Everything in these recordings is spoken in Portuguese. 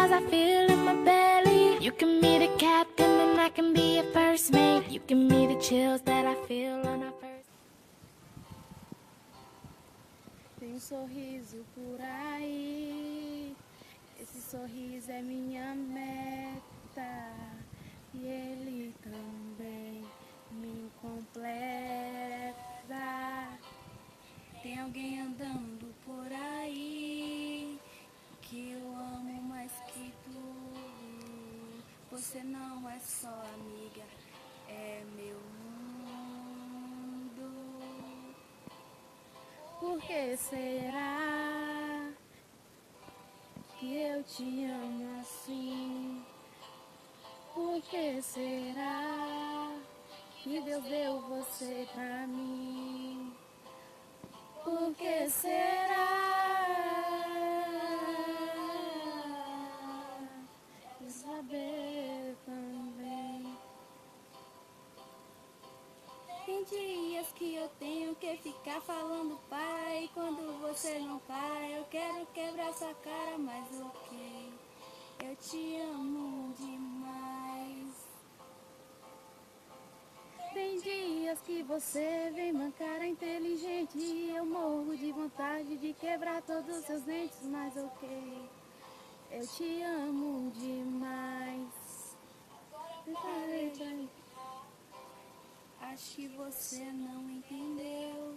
butterflies I feel in my belly. You can be the captain and I can be your first mate. You can be the chills that I feel on our first. Tem sorriso por aí, esse sorriso é minha meta, e ele também me completa. Tem alguém andando por aí que eu amo mais que tudo. Você não é só amiga, é meu mundo. Por que será que eu te amo assim? Por que será que Deus deu você pra mim? Por que será? Quero saber também. Tem dias que eu tenho que ficar falando para, e quando você não para, eu quero quebrar sua cara, mas ok, eu te amo demais. Tem dias que você vem mancar inteligente e eu morro de vontade de quebrar todos os seus dentes, mas ok, eu te amo demais. Acho que você não entendeu.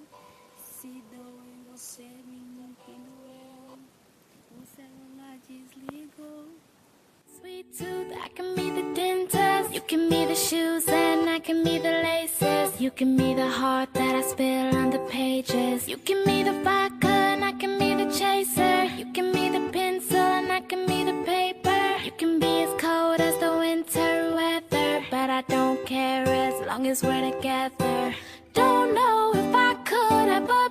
Se dou em você, me entendo eu. O celular desligou. Sweet tooth, I can be the dentist. You can be the shoes and I can be the laces. You can be the heart that I spill on the pages. You can be the vodka and I can be the chaser. You can be the pencil and I can be the paper. You can be as cold as the winter weather, but I don't care as long as we're together. Don't know if I could ever